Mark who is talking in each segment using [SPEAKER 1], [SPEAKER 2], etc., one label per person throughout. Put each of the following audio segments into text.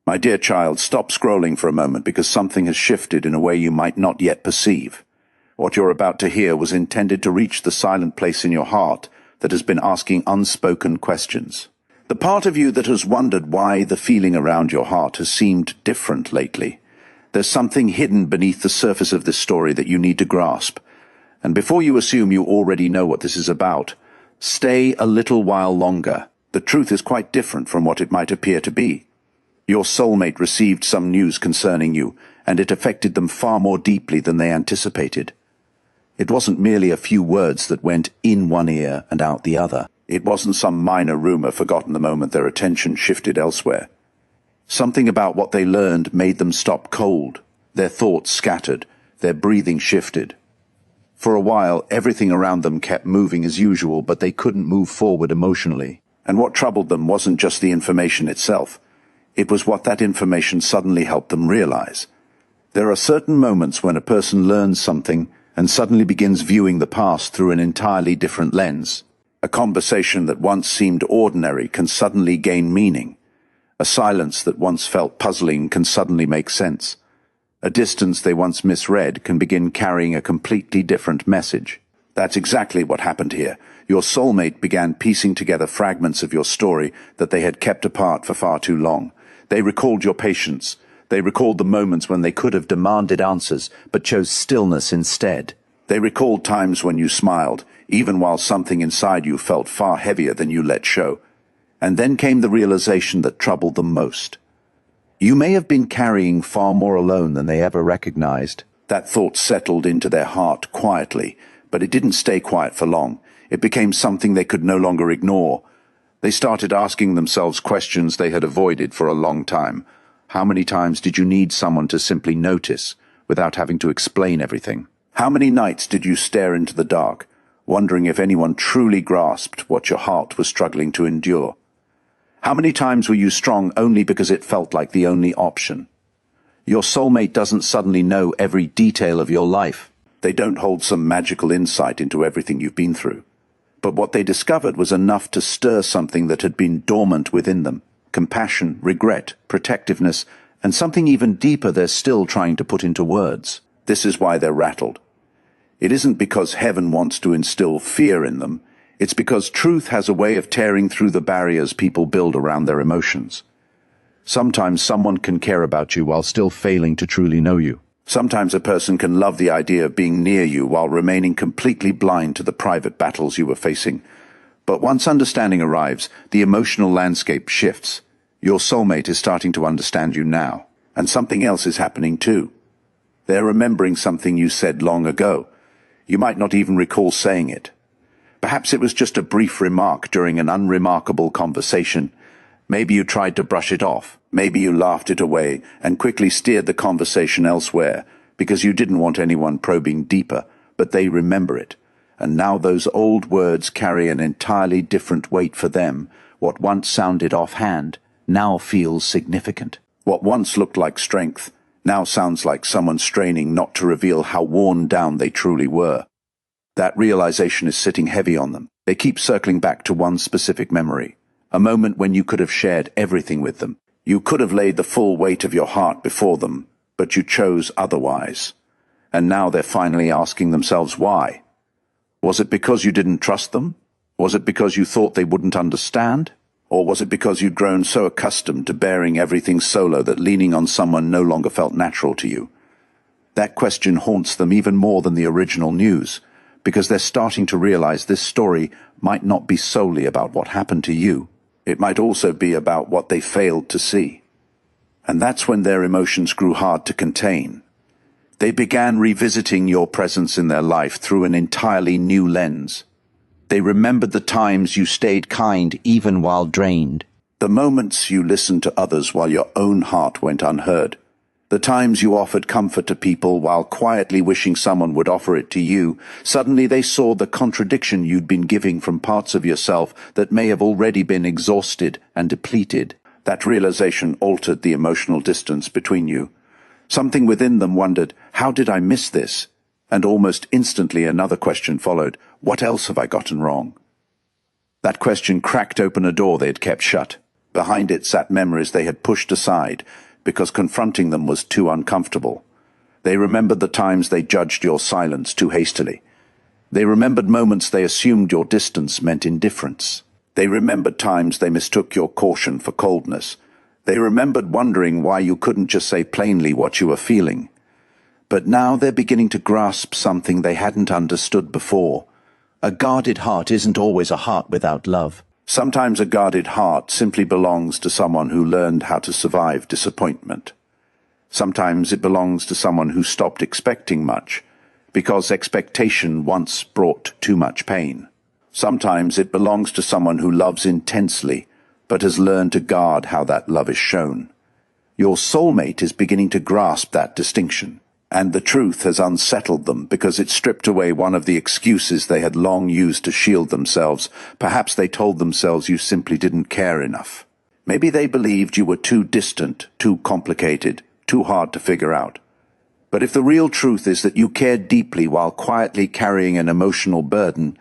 [SPEAKER 1] My dear child, stop scrolling for a moment because something has shifted in a way you might not yet perceive. What you're about to hear was intended to reach the silent place in your heart that has been asking unspoken questions. The part of you that has wondered why the feeling around your heart has seemed different lately. There's something hidden beneath the surface of this story that you need to grasp. And before you assume you already know what this is about, stay a little while longer. The truth is quite different from what it might appear to be. Your soulmate received some news concerning you, and it affected them far more deeply than they anticipated. It wasn't merely a few words that went in one ear and out the other. It wasn't some minor rumor forgotten the moment their attention shifted elsewhere. Something about what they learned made them stop cold. Their thoughts scattered, their breathing shifted. For a while, everything around them kept moving as usual, but they couldn't move forward emotionally. And what troubled them wasn't just the information itself. It was what that information suddenly helped them realize. There are certain moments when a person learns something and suddenly begins viewing the past through an entirely different lens. A conversation that once seemed ordinary can suddenly gain meaning. A silence that once felt puzzling can suddenly make sense. A distance they once misread can begin carrying a completely different message. That's exactly what happened here. Your soulmate began piecing together fragments of your story that they had kept apart for far too long. They recalled your patience. They recalled the moments when they could have demanded answers, but chose stillness instead. They recalled times when you smiled, even while something inside you felt far heavier than you let show. And then came the realization that troubled them most. You may have been carrying far more alone than they ever recognized. That thought settled into their heart quietly, but it didn't stay quiet for long. It became something they could no longer ignore. They started asking themselves questions they had avoided for a long time. How many times did you need someone to simply notice, without having to explain everything? How many nights did you stare into the dark, wondering if anyone truly grasped what your heart was struggling to endure? How many times were you strong only because it felt like the only option? Your soulmate doesn't suddenly know every detail of your life. They don't hold some magical insight into everything you've been through. But what they discovered was enough to stir something that had been dormant within them. Compassion, regret, protectiveness, and something even deeper they're still trying to put into words. This is why they're rattled. It isn't because heaven wants to instill fear in them. It's because truth has a way of tearing through the barriers people build around their emotions. Sometimes someone can care about you while still failing to truly know you. Sometimes a person can love the idea of being near you while remaining completely blind to the private battles you were facing. But once understanding arrives, the emotional landscape shifts. Your soulmate is starting to understand you now. And something else is happening too. They're remembering something you said long ago. You might not even recall saying it. Perhaps it was just a brief remark during an unremarkable conversation. Maybe you tried to brush it off. Maybe you laughed it away and quickly steered the conversation elsewhere because you didn't want anyone probing deeper, but they remember it. And now those old words carry an entirely different weight for them. What once sounded offhand now feels significant. What once looked like strength now sounds like someone straining not to reveal how worn down they truly were. That realization is sitting heavy on them. They keep circling back to one specific memory, a moment when you could have shared everything with them. You could have laid the full weight of your heart before them, but you chose otherwise. And now they're finally asking themselves why. Was it because you didn't trust them? Was it because you thought they wouldn't understand? Or was it because you'd grown so accustomed to bearing everything solo that leaning on someone no longer felt natural to you? That question haunts them even more than the original news, because they're starting to realize this story might not be solely about what happened to you. It might also be about what they failed to see. And that's when their emotions grew hard to contain. They began revisiting your presence in their life through an entirely new lens. They remembered the times you stayed kind even while drained. The moments you listened to others while your own heart went unheard. The times you offered comfort to people while quietly wishing someone would offer it to you. Suddenly they saw the contradiction you'd been giving from parts of yourself that may have already been exhausted and depleted. That realization altered the emotional distance between you. Something within them wondered, how did I miss this? And almost instantly another question followed, what else have I gotten wrong? That question cracked open a door they had kept shut. Behind it sat memories they had pushed aside because confronting them was too uncomfortable. They remembered the times they judged your silence too hastily. They remembered moments they assumed your distance meant indifference. They remembered times they mistook your caution for coldness. They remembered wondering why you couldn't just say plainly what you were feeling. But now they're beginning to grasp something they hadn't understood before. A guarded heart isn't always a heart without love. Sometimes a guarded heart simply belongs to someone who learned how to survive disappointment. Sometimes it belongs to someone who stopped expecting much, because expectation once brought too much pain. Sometimes it belongs to someone who loves intensely, but has learned to guard how that love is shown. Your soulmate is beginning to grasp that distinction, and the truth has unsettled them because it stripped away one of the excuses they had long used to shield themselves. Perhaps they told themselves you simply didn't care enough. Maybe they believed you were too distant, too complicated, too hard to figure out. But if the real truth is that you cared deeply while quietly carrying an emotional burden,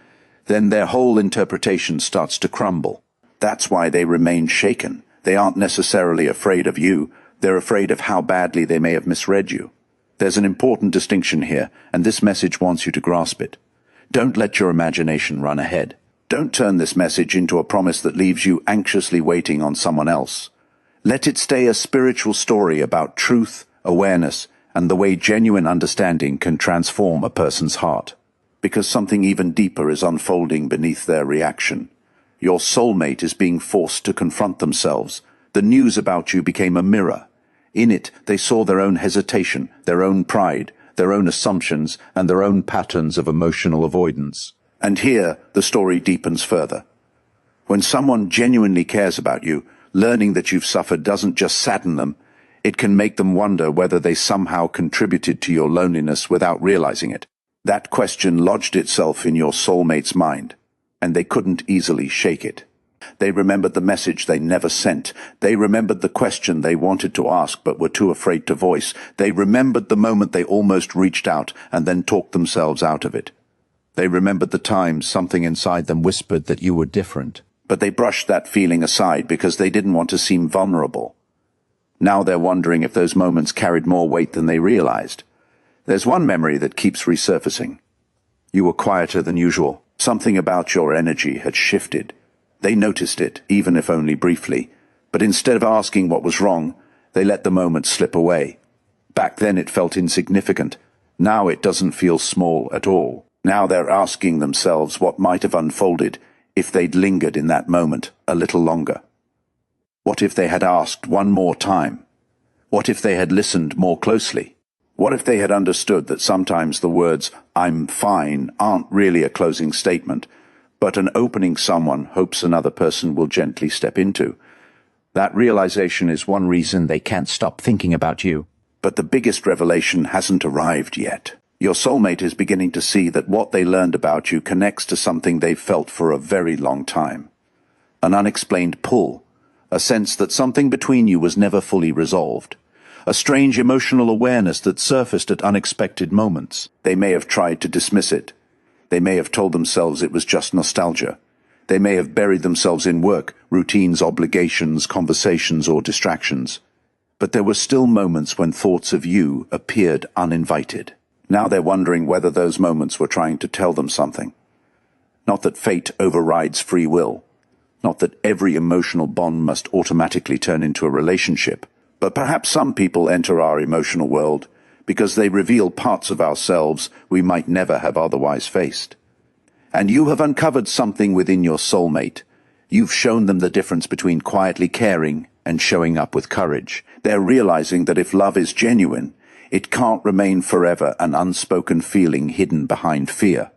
[SPEAKER 1] then their whole interpretation starts to crumble. That's why they remain shaken. They aren't necessarily afraid of you. They're afraid of how badly they may have misread you. There's an important distinction here, and this message wants you to grasp it. Don't let your imagination run ahead. Don't turn this message into a promise that leaves you anxiously waiting on someone else. Let it stay a spiritual story about truth, awareness, and the way genuine understanding can transform a person's heart. Because something even deeper is unfolding beneath their reaction. Your soulmate is being forced to confront themselves. The news about you became a mirror. In it, they saw their own hesitation, their own pride, their own assumptions, and their own patterns of emotional avoidance. And here, the story deepens further. When someone genuinely cares about you, learning that you've suffered doesn't just sadden them, it can make them wonder whether they somehow contributed to your loneliness without realizing it. That question lodged itself in your soulmate's mind, and they couldn't easily shake it. They remembered the message they never sent. They remembered the question they wanted to ask but were too afraid to voice. They remembered the moment they almost reached out and then talked themselves out of it. They remembered the times something inside them whispered that you were different. But they brushed that feeling aside because they didn't want to seem vulnerable. Now they're wondering if those moments carried more weight than they realized. There's one memory that keeps resurfacing. You were quieter than usual. Something about your energy had shifted. They noticed it, even if only briefly, but instead of asking what was wrong, they let the moment slip away. Back then it felt insignificant. Now it doesn't feel small at all. Now they're asking themselves what might have unfolded if they'd lingered in that moment a little longer. What if they had asked one more time? What if they had listened more closely? What if they had understood that sometimes the words, "I'm fine," aren't really a closing statement, but an opening someone hopes another person will gently step into? That realization is one reason they can't stop thinking about you. But the biggest revelation hasn't arrived yet. Your soulmate is beginning to see that what they learned about you connects to something they've felt for a very long time. An unexplained pull, a sense that something between you was never fully resolved. A strange emotional awareness that surfaced at unexpected moments. They may have tried to dismiss it. They may have told themselves it was just nostalgia. They may have buried themselves in work, routines, obligations, conversations, or distractions. But there were still moments when thoughts of you appeared uninvited. Now they're wondering whether those moments were trying to tell them something. Not that fate overrides free will. Not that every emotional bond must automatically turn into a relationship. But perhaps some people enter our emotional world because they reveal parts of ourselves we might never have otherwise faced. And you have uncovered something within your soulmate. You've shown them the difference between quietly caring and showing up with courage. They're realizing that if love is genuine, it can't remain forever an unspoken feeling hidden behind fear.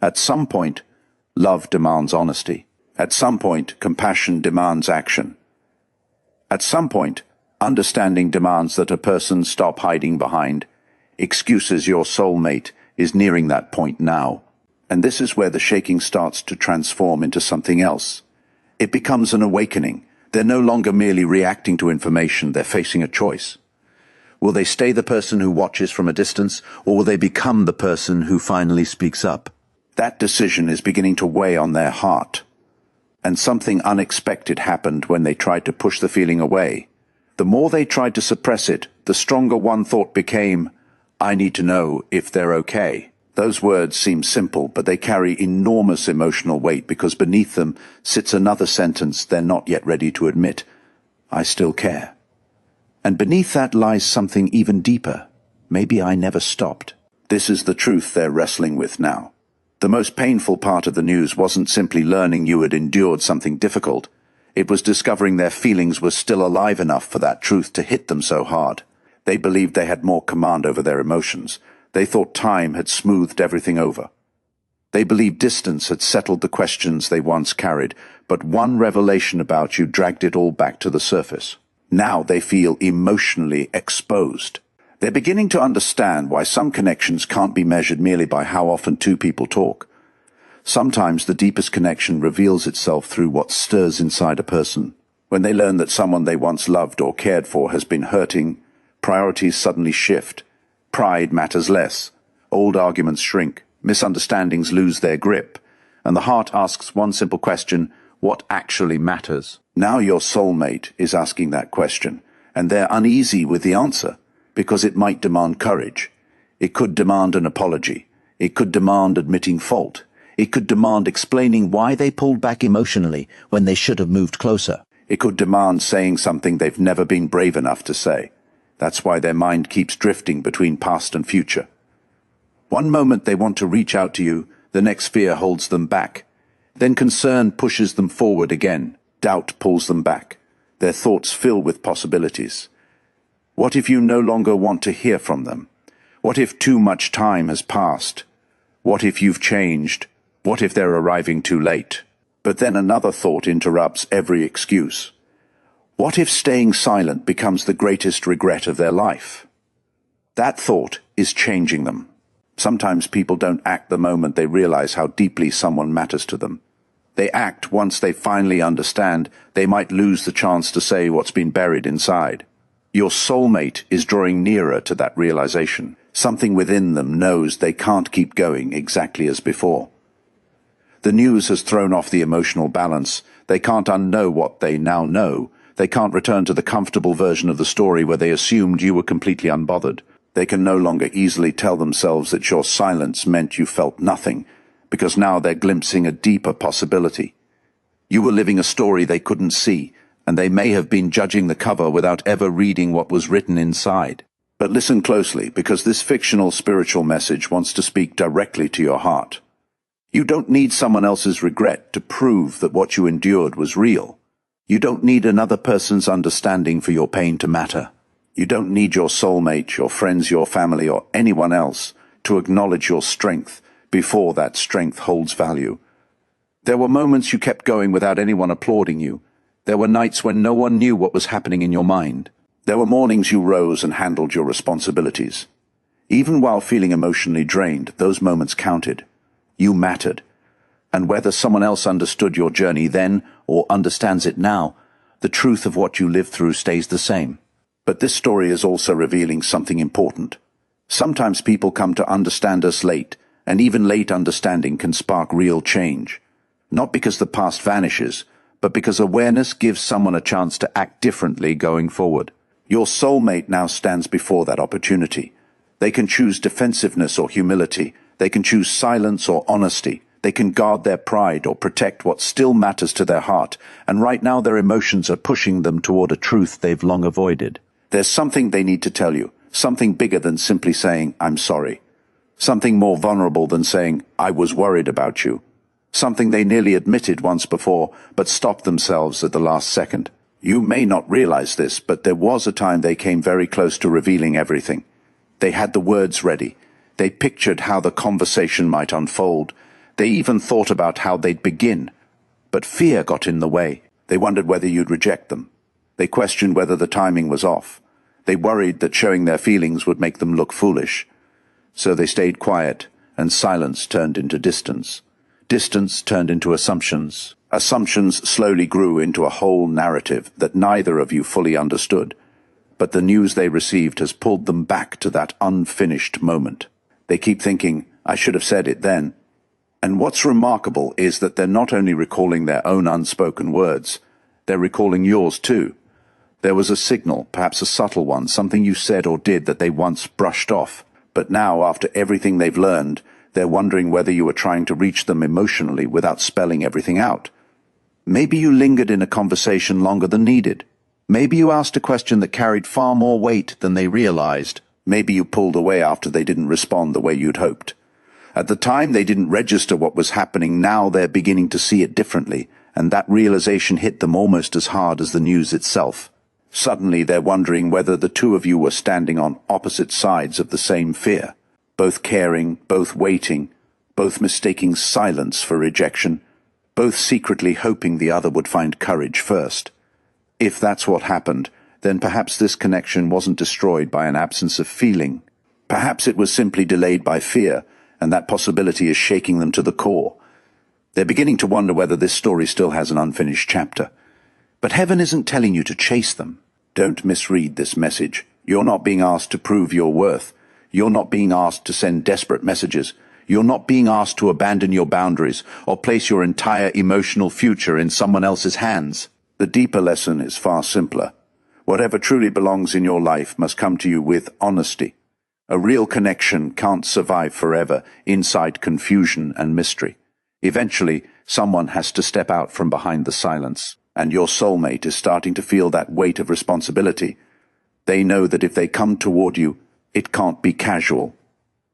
[SPEAKER 1] At some point, love demands honesty. At some point, compassion demands action. At some point, understanding demands that a person stop hiding behind excuses. Your soulmate is nearing that point now. And this is where the shaking starts to transform into something else. It becomes an awakening. They're no longer merely reacting to information, they're facing a choice. Will they stay the person who watches from a distance, or will they become the person who finally speaks up? That decision is beginning to weigh on their heart. and something unexpected happened when they tried to push the feeling away. The more they tried to suppress it, the stronger one thought became, "I need to know if they're okay." Those words seem simple, but they carry enormous emotional weight because beneath them sits another sentence they're not yet ready to admit: "I still care." And beneath that lies something even deeper. Maybe I never stopped. This is the truth they're wrestling with now. The most painful part of the news wasn't simply learning you had endured something difficult. It was discovering their feelings were still alive enough for that truth to hit them so hard. They believed they had more command over their emotions. They thought time had smoothed everything over. They believed distance had settled the questions they once carried, but one revelation about you dragged it all back to the surface. Now they feel emotionally exposed. They're beginning to understand why some connections can't be measured merely by how often two people talk. Sometimes the deepest connection reveals itself through what stirs inside a person. When they learn that someone they once loved or cared for has been hurting, priorities suddenly shift. Pride matters less. Old arguments shrink. Misunderstandings lose their grip. And the heart asks one simple question: what actually matters? Now your soulmate is asking that question, and they're uneasy with the answer, because it might demand courage. It could demand an apology. It could demand admitting fault. It could demand explaining why they pulled back emotionally when they should have moved closer. It could demand saying something they've never been brave enough to say. That's why their mind keeps drifting between past and future. One moment they want to reach out to you, the next fear holds them back. Then concern pushes them forward again. Doubt pulls them back. Their thoughts fill with possibilities. What if you no longer want to hear from them? What if too much time has passed? What if you've changed? What if they're arriving too late? But then another thought interrupts every excuse. What if staying silent becomes the greatest regret of their life? That thought is changing them. Sometimes people don't act the moment they realize how deeply someone matters to them. They act once they finally understand they might lose the chance to say what's been buried inside. Your soulmate is drawing nearer to that realization. Something within them knows they can't keep going exactly as before. The news has thrown off the emotional balance. They can't unknow what they now know. They can't return to the comfortable version of the story where they assumed you were completely unbothered. They can no longer easily tell themselves that your silence meant you felt nothing, because now they're glimpsing a deeper possibility. You were living a story they couldn't see, and they may have been judging the cover without ever reading what was written inside. But listen closely, because this fictional spiritual message wants to speak directly to your heart. You don't need someone else's regret to prove that what you endured was real. You don't need another person's understanding for your pain to matter. You don't need your soulmate, your friends, your family, or anyone else to acknowledge your strength before that strength holds value. There were moments you kept going without anyone applauding you. There were nights when no one knew what was happening in your mind. There were mornings you rose and handled your responsibilities. Even while feeling emotionally drained, those moments counted. You mattered. And whether someone else understood your journey then or understands it now, the truth of what you lived through stays the same. But this story is also revealing something important. Sometimes people come to understand us late, and even late understanding can spark real change. Not because the past vanishes, but because awareness gives someone a chance to act differently going forward. Your soulmate now stands before that opportunity. They can choose defensiveness or humility. They can choose silence or honesty. They can guard their pride or protect what still matters to their heart. And right now their emotions are pushing them toward a truth they've long avoided. There's something they need to tell you. Something bigger than simply saying, "I'm sorry." Something more vulnerable than saying, "I was worried about you." Something they nearly admitted once before, but stopped themselves at the last second. You may not realize this, but there was a time they came very close to revealing everything. They had the words ready. They pictured how the conversation might unfold. They even thought about how they'd begin. But fear got in the way. They wondered whether you'd reject them. They questioned whether the timing was off. They worried that showing their feelings would make them look foolish. So they stayed quiet, and silence turned into distance. Distance turned into assumptions. Assumptions slowly grew into a whole narrative that neither of you fully understood. But the news they received has pulled them back to that unfinished moment. They keep thinking, "I should have said it then." And what's remarkable is that they're not only recalling their own unspoken words, they're recalling yours too. There was a signal, perhaps a subtle one, something you said or did that they once brushed off. But now, after everything they've learned, they're wondering whether you were trying to reach them emotionally without spelling everything out. Maybe you lingered in a conversation longer than needed. Maybe you asked a question that carried far more weight than they realized. Maybe you pulled away after they didn't respond the way you'd hoped. At the time, they didn't register what was happening. Now they're beginning to see it differently, and that realization hit them almost as hard as the news itself. Suddenly, they're wondering whether the two of you were standing on opposite sides of the same fear, both caring, both waiting, both mistaking silence for rejection, both secretly hoping the other would find courage first. If that's what happened, then perhaps this connection wasn't destroyed by an absence of feeling. Perhaps it was simply delayed by fear, and that possibility is shaking them to the core. They're beginning to wonder whether this story still has an unfinished chapter. But heaven isn't telling you to chase them. Don't misread this message. You're not being asked to prove your worth. You're not being asked to send desperate messages. You're not being asked to abandon your boundaries or place your entire emotional future in someone else's hands. The deeper lesson is far simpler. Whatever truly belongs in your life must come to you with honesty. A real connection can't survive forever inside confusion and mystery. Eventually, someone has to step out from behind the silence, and your soulmate is starting to feel that weight of responsibility. They know that if they come toward you, it can't be casual.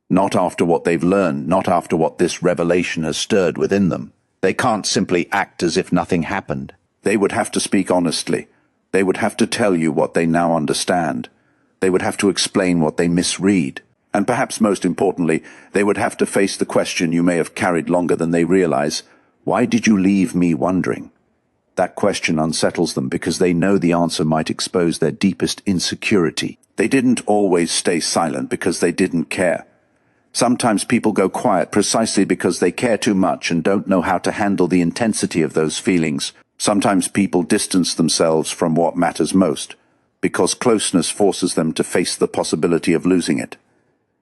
[SPEAKER 1] Not after what they've learned, not after what this revelation has stirred within them. They can't simply act as if nothing happened. They would have to speak honestly. They would have to tell you what they now understand. They would have to explain what they misread. And perhaps most importantly, they would have to face the question you may have carried longer than they realize. Why did you leave me wondering? That question unsettles them because they know the answer might expose their deepest insecurity. They didn't always stay silent because they didn't care. Sometimes people go quiet precisely because they care too much and don't know how to handle the intensity of those feelings. Sometimes people distance themselves from what matters most, because closeness forces them to face the possibility of losing it.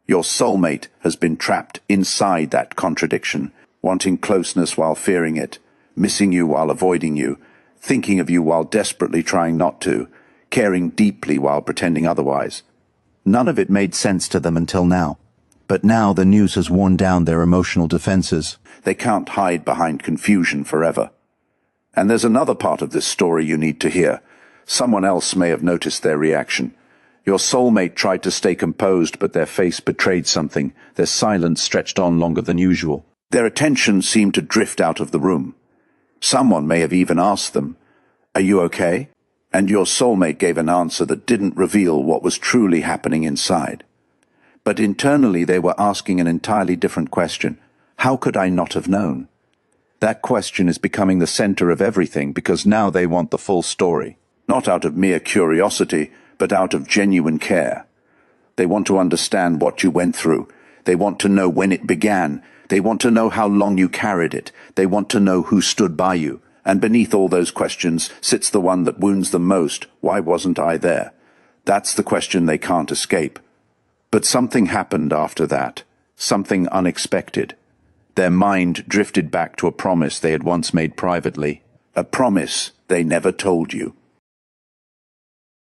[SPEAKER 1] Your soulmate has been trapped inside that contradiction, wanting closeness while fearing it, missing you while avoiding you, thinking of you while desperately trying not to, caring deeply while pretending otherwise. None of it made sense to them until now. But now the news has worn down their emotional defenses. They can't hide behind confusion forever. And there's another part of this story you need to hear. Someone else may have noticed their reaction. Your soulmate tried to stay composed, but their face betrayed something. Their silence stretched on longer than usual. Their attention seemed to drift out of the room. Someone may have even asked them, "Are you okay?" And your soulmate gave an answer that didn't reveal what was truly happening inside. But internally they were asking an entirely different question. How could I not have known? That question is becoming the center of everything because now they want the full story. Not out of mere curiosity, but out of genuine care. They want to understand what you went through. They want to know when it began. They want to know how long you carried it. They want to know who stood by you. And beneath all those questions sits the one that wounds them most. Why wasn't I there? That's the question they can't escape. But something happened after that. Something unexpected. Their mind drifted back to a promise they had once made privately. A promise they never told you.